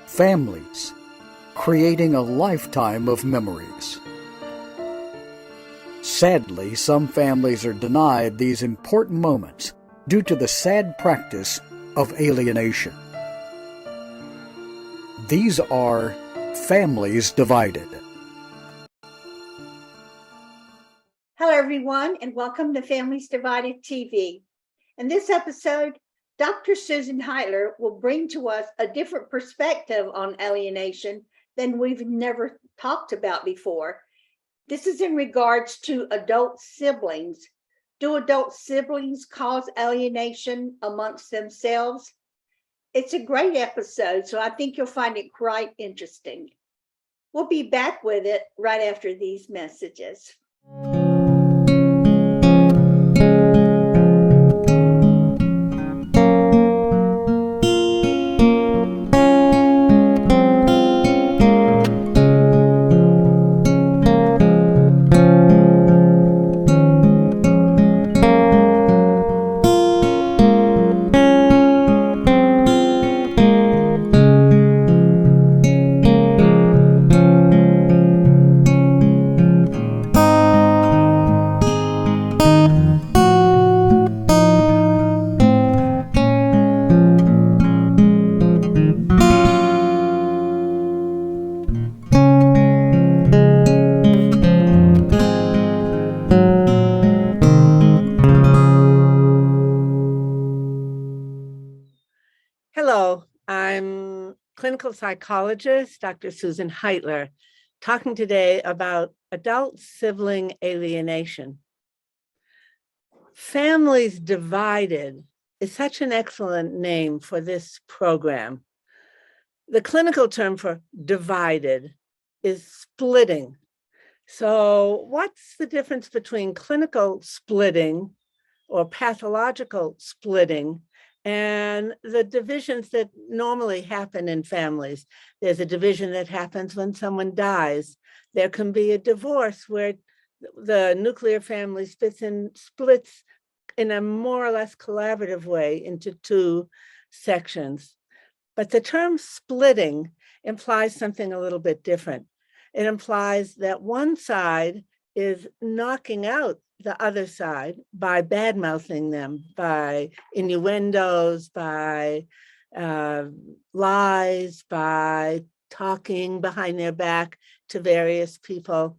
families, creating a lifetime of memories. Sadly, some families are denied these important moments due to the sad practice of alienation. These are families divided. Hello, everyone, and welcome to Families Divided TV. In this episode, Dr. Susan Heitler will bring to us a different perspective on alienation than we've never talked about before. This is in regards to adult siblings. Do adult siblings cause alienation amongst themselves? It's a great episode, so I think you'll find it quite interesting. We'll be back with it right after these messages. Hello, I'm clinical psychologist, Dr. Susan Heitler, talking today about adult sibling alienation. Families Divided is such an excellent name for this program. The clinical term for divided is splitting. So what's the difference between clinical splitting or pathological splitting and the divisions that normally happen in families? There's a division that happens when someone dies. There can be a divorce where the nuclear family splits in a more or less collaborative way into two sections. But the term splitting implies something a little bit different. It implies that one side is knocking out the other side by bad-mouthing them, by innuendos, by lies, by talking behind their back to various people.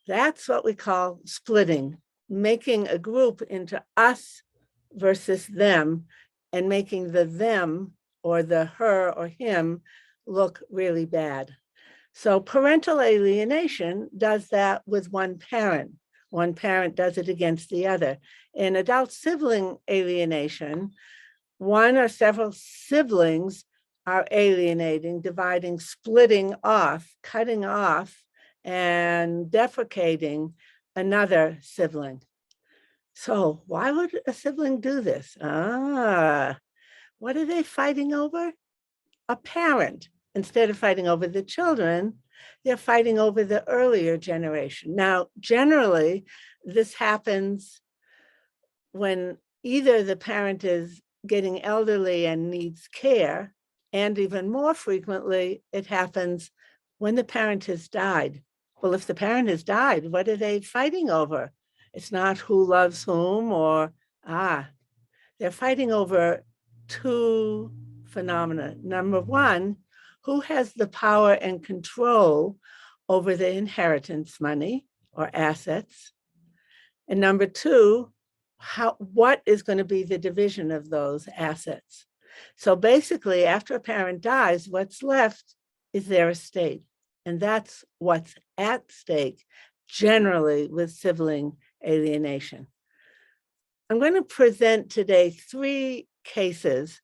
That's what we call splitting, making a group into us versus them and making the them or the her or him look really bad. So parental alienation does that with one parent. One parent does it against the other. In adult sibling alienation, one or several siblings are alienating, dividing, splitting off, cutting off, and deprecating another sibling. So why would a sibling do this? What are they fighting over? A parent. Instead of fighting over the children, they're fighting over the earlier generation. Now, generally, this happens when either the parent is getting elderly and needs care, and even more frequently, it happens when the parent has died. Well, if the parent has died, what are they fighting over? It's not who loves whom or, they're fighting over two phenomena. Number one, who has the power and control over the inheritance money or assets? And number two, what is going to be the division of those assets? So basically, after a parent dies, what's left is their estate. And that's what's at stake generally with sibling alienation. I'm going to present today 3 cases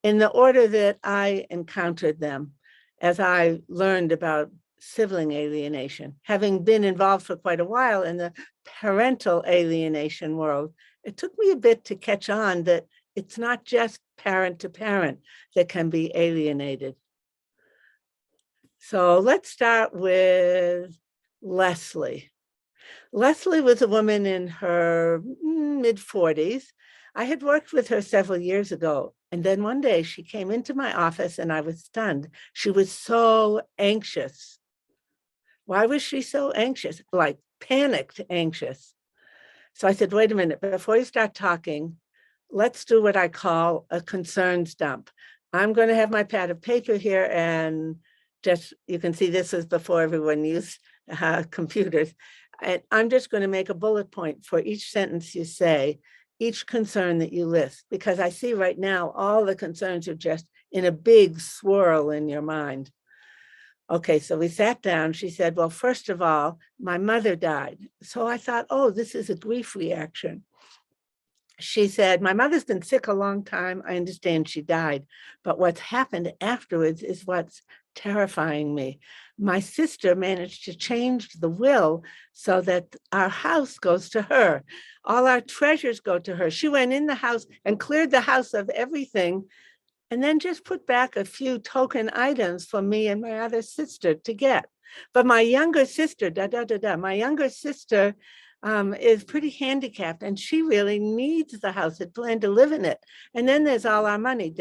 in the order that I encountered them as I learned about sibling alienation. Having been involved for quite a while in the parental alienation world, it took me a bit to catch on that it's not just parent to parent that can be alienated. So let's start with Leslie. Leslie was a woman in her mid-40s I had worked with her several years ago, and then one day she came into my office and I was stunned. She was so anxious. Why was she so anxious? Like panicked anxious. So I said, wait a minute, before you start talking, let's do what I call a concerns dump. I'm going to have my pad of paper here, and just, you can see this is before everyone used computers. And I'm just going to make a bullet point for each sentence you say, each concern that you list, because I see right now all the concerns are just in a big swirl in your mind. Okay, so we sat down. She said, well, first of all, my mother died. So I thought, oh, this is a grief reaction. She said, my mother's been sick a long time. I understand she died, but what's happened afterwards is what's terrifying me. My sister managed to change the will so that our house goes to her. All our treasures go to her. She went in the house and cleared the house of everything, and then just put back a few token items for me and my other sister to get. But my younger sister, my younger sister is pretty handicapped, and she really needs the house, had planned to live in it. And then there's all our money,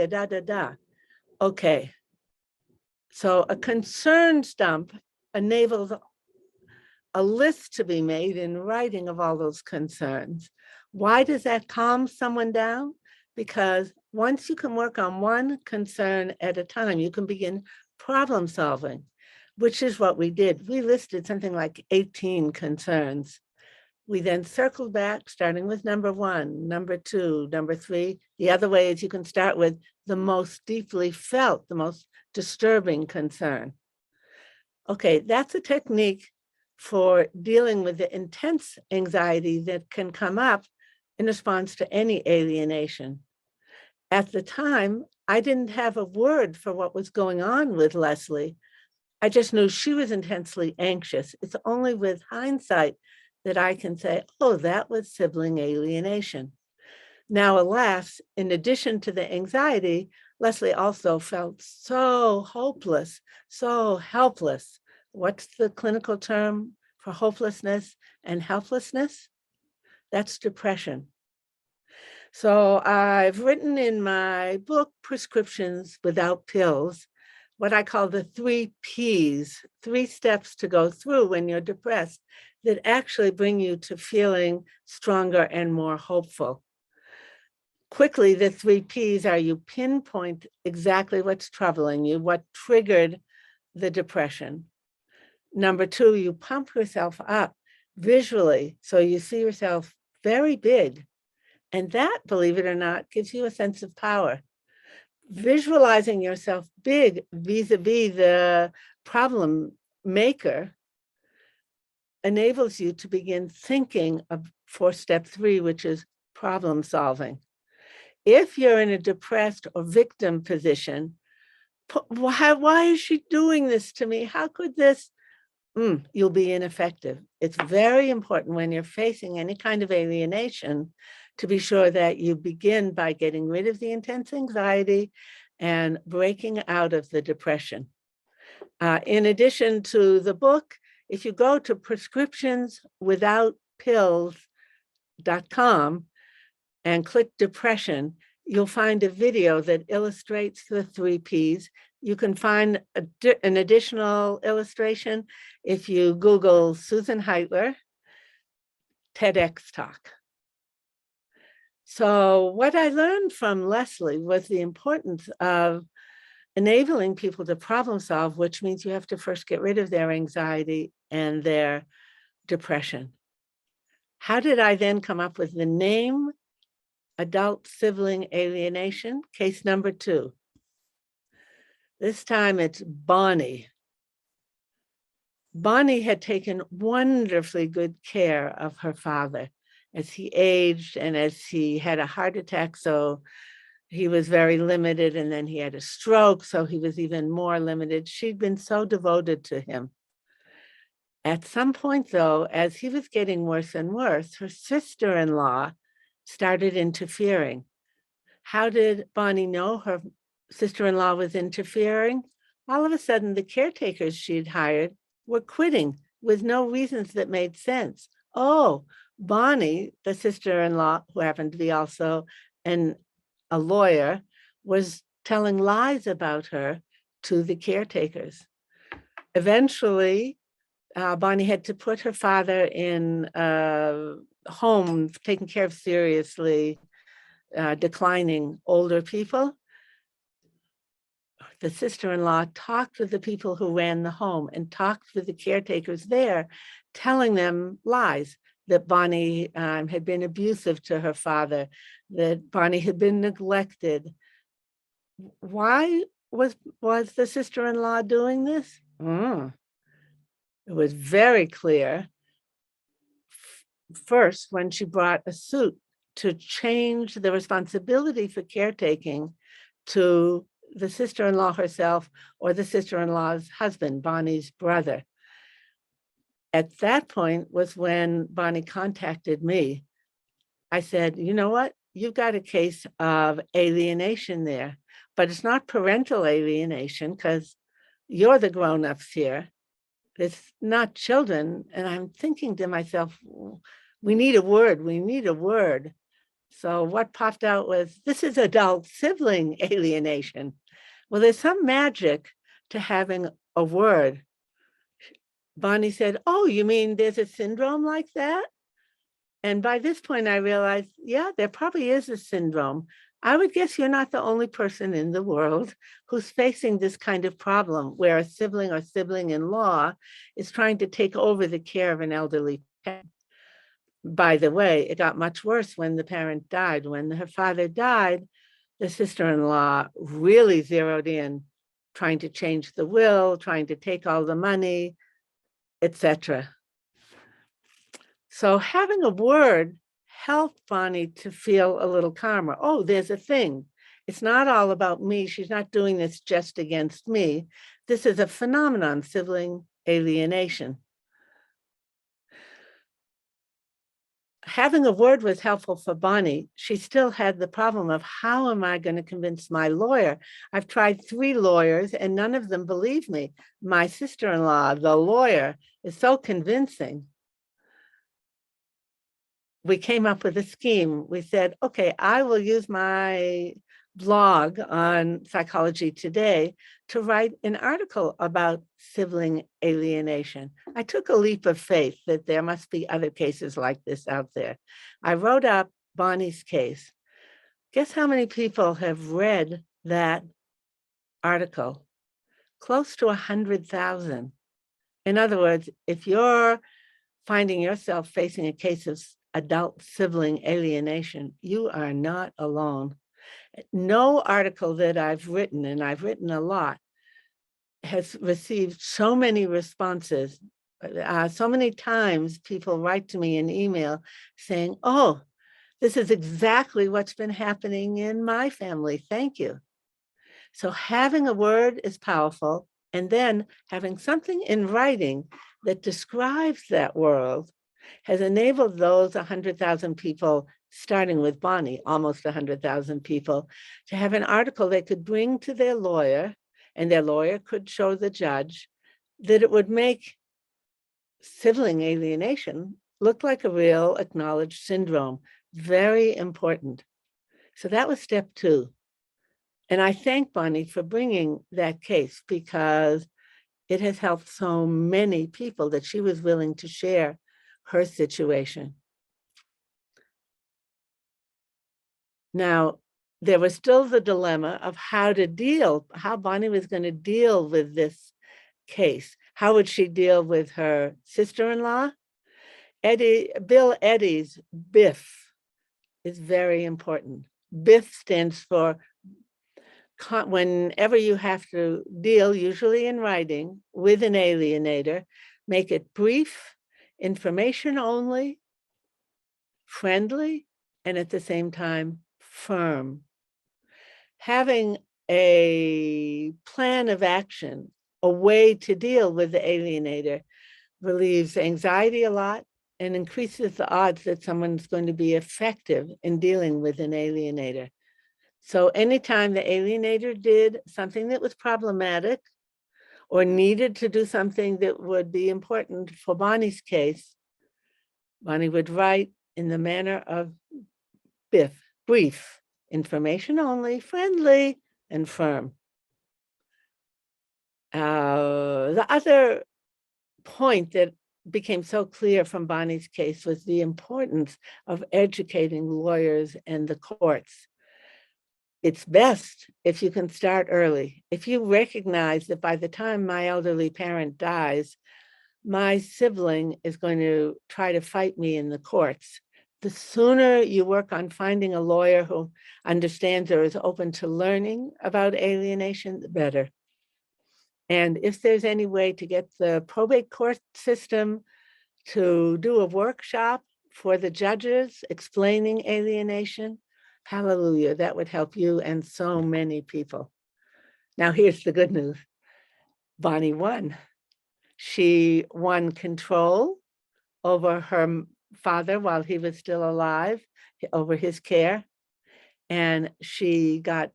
Okay, so a concerns dump enables a list to be made in writing of all those concerns. Why does that calm someone down? Because once you can work on one concern at a time, you can begin problem solving, which is what we did. We listed something like 18 concerns. We then circled back, starting with number 1, number 2, number 3. The other way is you can start with the most deeply felt, the most disturbing concern. Okay, that's a technique for dealing with the intense anxiety that can come up in response to any alienation. At the time, I didn't have a word for what was going on with Leslie. I just knew she was intensely anxious. It's only with hindsight that I can say, oh, that was sibling alienation. Now, alas, in addition to the anxiety, Leslie also felt so hopeless, so helpless. What's the clinical term for hopelessness and helplessness? That's depression. So I've written in my book, Prescriptions Without Pills, what I call the 3 Ps, 3 steps to go through when you're depressed that actually bring you to feeling stronger and more hopeful. Quickly, the 3 Ps are you pinpoint exactly what's troubling you, what triggered the depression. Number 2, you pump yourself up visually, so you see yourself very big. And that, believe it or not, gives you a sense of power. Visualizing yourself big vis-a-vis the problem maker enables you to begin thinking for step 3, which is problem solving. If you're in a depressed or victim position, why is she doing this to me? How could this? You'll be ineffective. It's very important when you're facing any kind of alienation to be sure that you begin by getting rid of the intense anxiety and breaking out of the depression. In addition to the book, if you go to prescriptionswithoutpills.com and click depression, you'll find a video that illustrates the 3 Ps. You can find an additional illustration if you Google Susan Heitler, TEDx talk. So what I learned from Leslie was the importance of enabling people to problem solve, which means you have to first get rid of their anxiety and their depression. How did I then come up with the name Adult Sibling Alienation, case number 2? This time it's Bonnie. Bonnie had taken wonderfully good care of her father as he aged and as he had a heart attack, so he was very limited, and then he had a stroke, so he was even more limited. She'd been so devoted to him. At some point, though, as he was getting worse and worse, her sister-in-law started interfering. How did Bonnie know her sister-in-law was interfering? All of a sudden, the caretakers she'd hired were quitting with no reasons that made sense. Oh, Bonnie, the sister-in-law, who happened to be also a lawyer, was telling lies about her to the caretakers. Eventually, Bonnie had to put her father in a home taking care of seriously declining older people. The sister-in-law talked with the people who ran the home and talked with the caretakers there, telling them lies, that Bonnie had been abusive to her father, that Bonnie had been neglected. Why was the sister-in-law doing this? It was very clear. First, when she brought a suit to change the responsibility for caretaking to the sister-in-law herself or the sister-in-law's husband, Bonnie's brother. At that point was when Bonnie contacted me. I said, you know what? You've got a case of alienation there, but it's not parental alienation because you're the grown-ups here. It's not children. And I'm thinking to myself, we need a word. So what popped out was, this is adult sibling alienation. Well, there's some magic to having a word. Bonnie said, oh, you mean there's a syndrome like that? And by this point, I realized, yeah, there probably is a syndrome. I would guess you're not the only person in the world who's facing this kind of problem where a sibling or sibling-in-law is trying to take over the care of an elderly parent. By the way, it got much worse when the parent died. When her father died, the sister-in-law really zeroed in, trying to change the will, trying to take all the money, etc. So having a word helped Bonnie to feel a little calmer. Oh, there's a thing. It's not all about me. She's not doing this just against me. This is a phenomenon, sibling alienation. Having a word was helpful for Bonnie. She still had the problem of, how am I going to convince my lawyer? I've tried 3 lawyers and none of them believe me. My sister-in-law, the lawyer, is so convincing. We came up with a scheme. We said, okay, I will use my blog on Psychology Today to write an article about sibling alienation. I took a leap of faith that there must be other cases like this out there. I wrote up Bonnie's case. Guess how many people have read that article? Close to 100,000. In other words, if you're finding yourself facing a case of adult sibling alienation, you are not alone. No article that I've written, and I've written a lot, has received so many responses. So many times people write to me in email saying, oh, this is exactly what's been happening in my family. Thank you. So having a word is powerful, and then having something in writing that describes that world has enabled those 100,000 people, starting with Bonnie, almost 100,000 people, to have an article they could bring to their lawyer, and their lawyer could show the judge that it would make sibling alienation look like a real acknowledged syndrome. Very important. So that was step 2. And I thank Bonnie for bringing that case, because it has helped so many people that she was willing to share her situation. Now, there was still the dilemma of how Bonnie was going to deal with this case. How would she deal with her sister-in-law? Bill Eddy's BIF is very important. BIF stands for, whenever you have to deal, usually in writing, with an alienator, make it brief, information only, friendly, and at the same time, firm. Having a plan of action, a way to deal with the alienator, relieves anxiety a lot and increases the odds that someone's going to be effective in dealing with an alienator. So anytime the alienator did something that was problematic or needed to do something that would be important for Bonnie's case, Bonnie would write in the manner of brief, information only, friendly, and firm. The other point that became so clear from Bonnie's case was the importance of educating lawyers and the courts. It's best if you can start early. If you recognize that by the time my elderly parent dies, my sibling is going to try to fight me in the courts, the sooner you work on finding a lawyer who understands or is open to learning about alienation, the better. And if there's any way to get the probate court system to do a workshop for the judges explaining alienation, hallelujah, that would help you and so many people. Now, here's the good news. Bonnie won. She won control over her father while he was still alive, over his care. And she got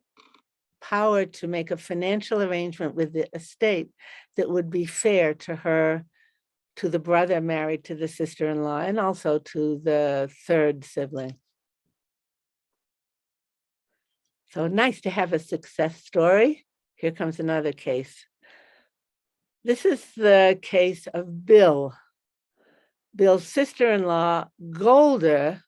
power to make a financial arrangement with the estate that would be fair to her, to the brother married to the sister-in-law, and also to the third sibling. So nice to have a success story. Here comes another case. This is the case of Bill. Bill's sister-in-law, Golda,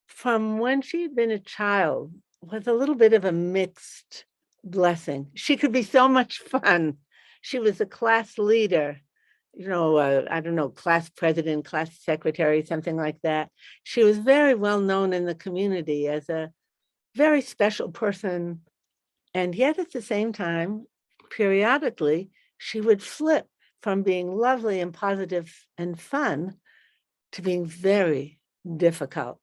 from when she had been a child, was a little bit of a mixed blessing. She could be so much fun. She was a class leader, I don't know, class president, class secretary, something like that. She was very well known in the community as a very special person. And yet at the same time, periodically, she would flip from being lovely and positive and fun to being very difficult.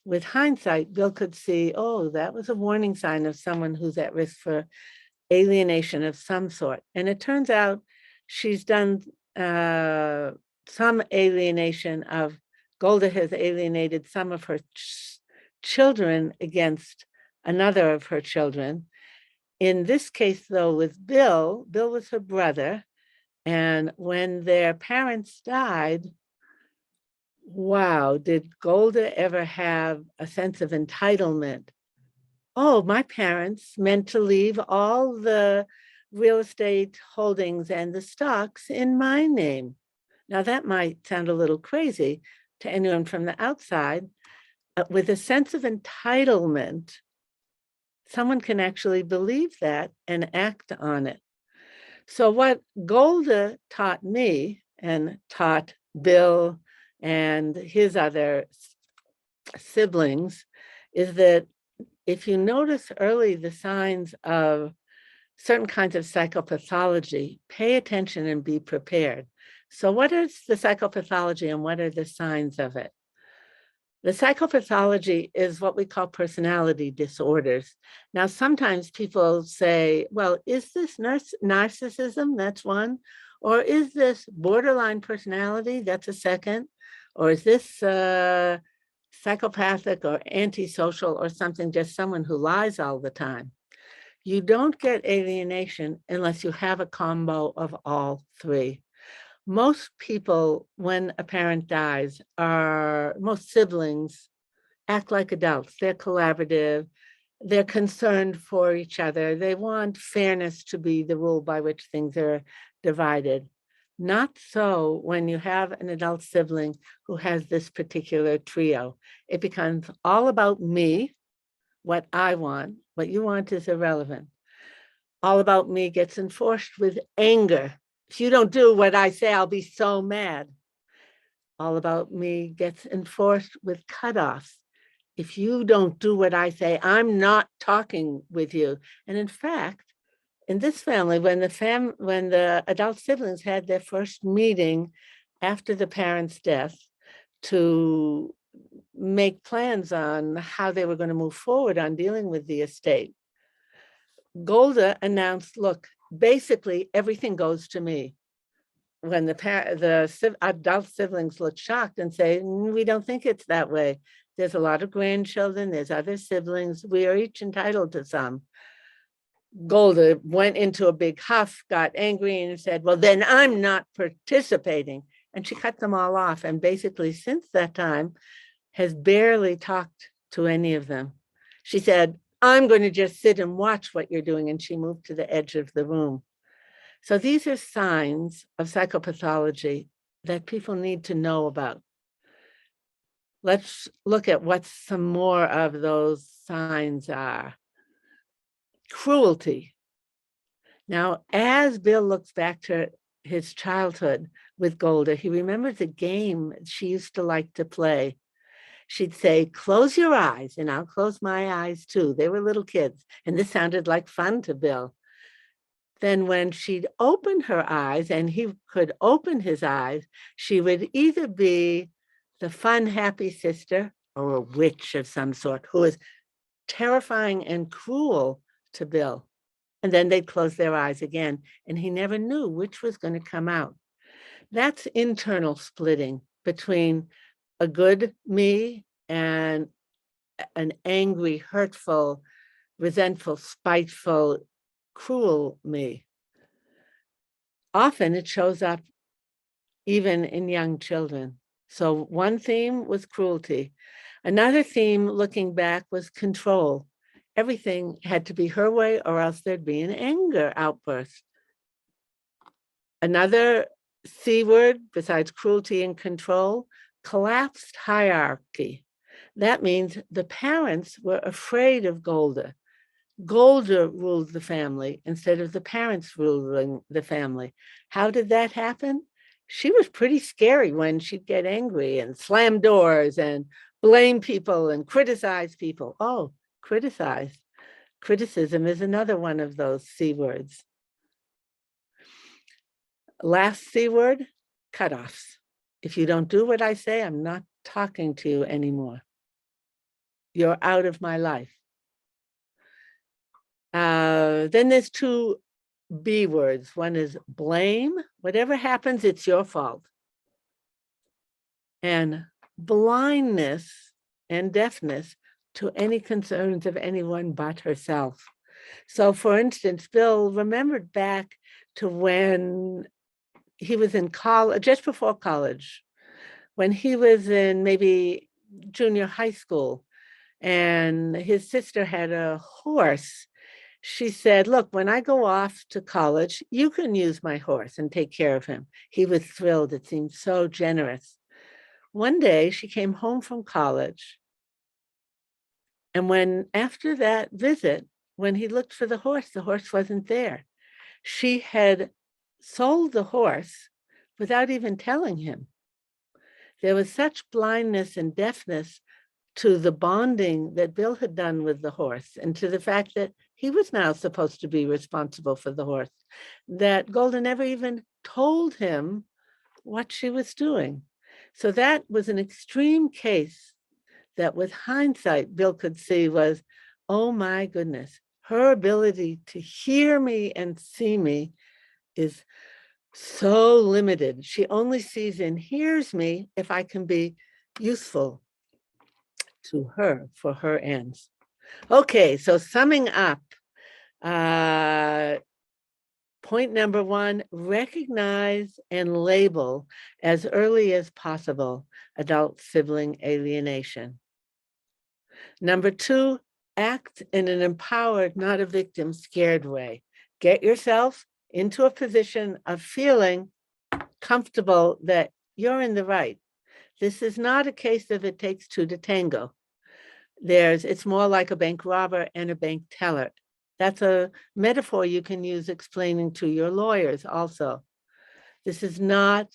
With hindsight, Bill could see, oh, that was a warning sign of someone who's at risk for alienation of some sort. And it turns out she's done some alienation of, Golda has alienated some of her children against another of her children. In this case, though, with Bill was her brother. And when their parents died, wow, did Golda ever have a sense of entitlement? Oh, my parents meant to leave all the real estate holdings and the stocks in my name. Now, that might sound a little crazy to anyone from the outside. With a sense of entitlement, someone can actually believe that and act on it. So what Golda taught me and taught Bill and his other siblings is that if you notice early the signs of certain kinds of psychopathology, pay attention and be prepared. So what is the psychopathology and what are the signs of it? The psychopathology is what we call personality disorders. Now, sometimes people say, well, is this narcissism? That's one. Or is this borderline personality? That's a second. Or is this psychopathic or antisocial or something, just someone who lies all the time? You don't get alienation unless you have a combo of all three. Most people, when a parent dies, most siblings act like adults. They're collaborative. They're concerned for each other. They want fairness to be the rule by which things are divided. Not so when you have an adult sibling who has this particular trio. It becomes all about me, what I want. What you want is irrelevant. All about me gets enforced with anger. If you don't do what I say, I'll be so mad. All about me gets enforced with cutoffs. If you don't do what I say, I'm not talking with you. And in fact, in this family, when the adult siblings had their first meeting after the parent's death to make plans on how they were going to move forward on dealing with the estate, Golda announced, look, basically everything goes to me. When the adult siblings look shocked and say, we don't think it's that way. There's a lot of grandchildren, there's other siblings, we are each entitled to some. Golda went into a big huff, got angry and said, well, then I'm not participating. And she cut them all off. And basically, since that time, has barely talked to any of them. She said, I'm going to just sit and watch what you're doing. And she moved to the edge of the room. So these are signs of psychopathology that people need to know about. Let's look at what some more of those signs are. Cruelty. Now, as Bill looks back to his childhood with Golda, he remembers a game she used to like to play. She'd say, close your eyes, and I'll close my eyes too. They were little kids, and this sounded like fun to Bill. Then when she'd open her eyes and he could open his eyes, she would either be the fun, happy sister or a witch of some sort who was terrifying and cruel to Bill. And then they'd close their eyes again, and he never knew which was going to come out. That's internal splitting between a good me and an angry, hurtful, resentful, spiteful, cruel me. Often it shows up even in young children. So one theme was cruelty. Another theme looking back was control. Everything had to be her way or else there'd be an anger outburst. Another C word besides cruelty and control, collapsed hierarchy. That means the parents were afraid of Golda. Golda ruled the family instead of the parents ruling the family. How did that happen? She was pretty scary when she'd get angry and slam doors and blame people and criticize people. Oh, criticize. Criticism is another one of those C words. Last C word, cutoffs. If you don't do what I say, I'm not talking to you anymore. You're out of my life. Then there's two B words. One is blame. Whatever happens, it's your fault. And blindness and deafness to any concerns of anyone but herself. So for instance, Bill remembered back to when he was in college, just before college, when he was in maybe junior high school, and his sister had a horse. She said, look, when I go off to college, you can use my horse and take care of him. He was thrilled. It seemed so generous. One day she came home from college. And when after that visit, when he looked for the horse wasn't there. She had sold the horse without even telling him. There was such blindness and deafness to the bonding that Bill had done with the horse and to the fact that he was now supposed to be responsible for the horse, that Golda never even told him what she was doing. So that was an extreme case that with hindsight, Bill could see was, oh my goodness, her ability to hear me and see me is so limited. She only sees and hears me if I can be useful to her for her ends. Okay, so summing up, point number one, recognize and label as early as possible adult sibling alienation. Number two, act in an empowered, not a victim, scared way. Get yourself into a position of feeling comfortable that you're in the right. This is not a case of it takes two to tango. It's more like a bank robber and a bank teller. That's a metaphor you can use explaining to your lawyers also. This is not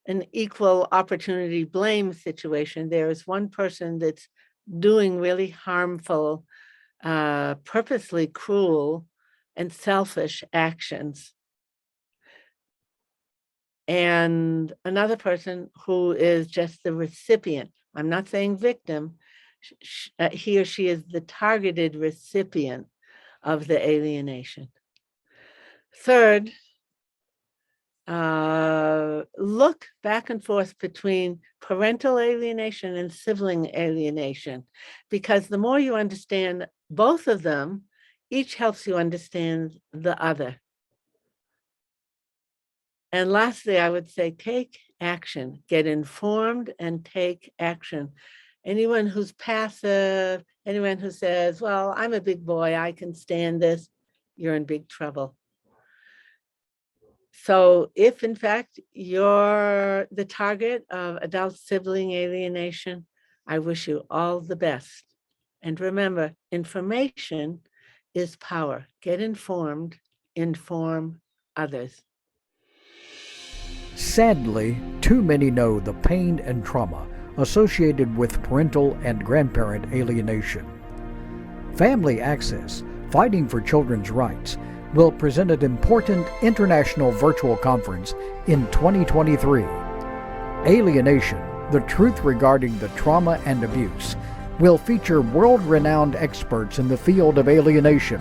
an equal opportunity blame situation. There is one person that's doing really harmful, purposely cruel and selfish actions. And another person who is just the recipient. I'm not saying victim. He or she is the targeted recipient of the alienation. Third, look back and forth between parental alienation and sibling alienation, because the more you understand both of them, each helps you understand the other. And lastly, I would say take action. Get informed and take action. Anyone who's passive, anyone who says, well, I'm a big boy, I can stand this, you're in big trouble. So if in fact you're the target of adult sibling alienation, I wish you all the best. And remember, information is power. Get informed, inform others. Sadly, too many know the pain and trauma associated with parental and grandparent alienation. Family Access, Fighting for Children's Rights, will present an important international virtual conference in 2023. Alienation, the truth regarding the trauma and abuse, will feature world-renowned experts in the field of alienation.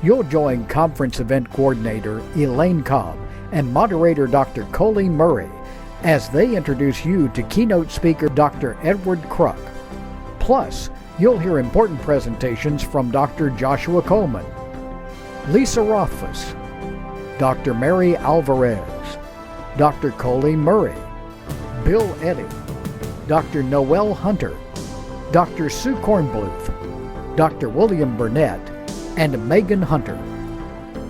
You'll join conference event coordinator Elaine Cobb and moderator Dr. Colleen Murray as they introduce you to keynote speaker Dr. Edward Kruk. Plus, you'll hear important presentations from Dr. Joshua Coleman, Lisa Rothfuss, Dr. Mary Alvarez, Dr. Colleen Murray, Bill Eddy, Dr. Noel Hunter, Dr. Sue Kornbluth, Dr. William Burnett, and Megan Hunter.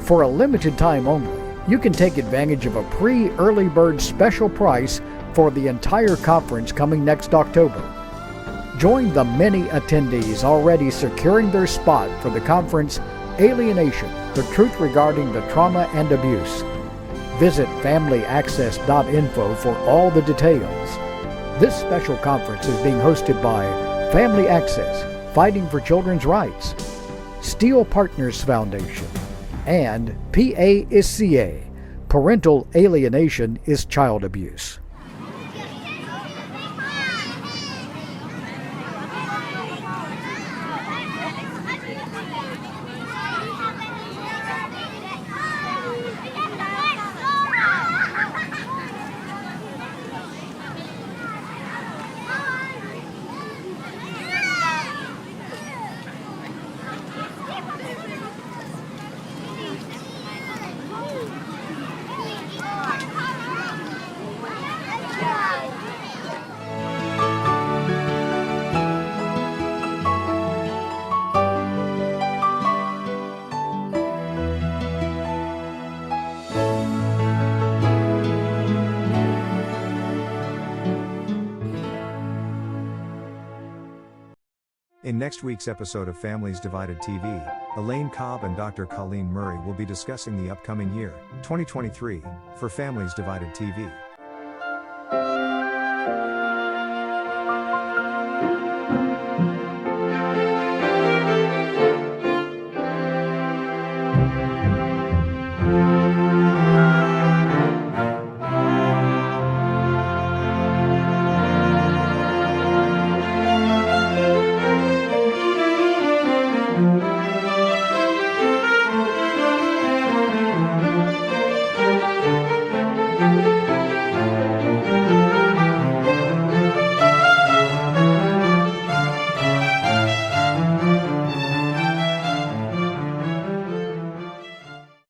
For a limited time only, you can take advantage of a pre-early bird special price for the entire conference coming next October. Join the many attendees already securing their spot for the conference Alienation, the truth regarding the trauma and abuse. Visit familyaccess.info for all the details. This special conference is being hosted by Family Access, Fighting for Children's Rights, Steel Partners Foundation, and PA is CA. Parental alienation is child abuse. In next week's episode of Families Divided TV, Elaine Cobb and Dr. Colleen Murray will be discussing the upcoming year, 2023, for Families Divided TV.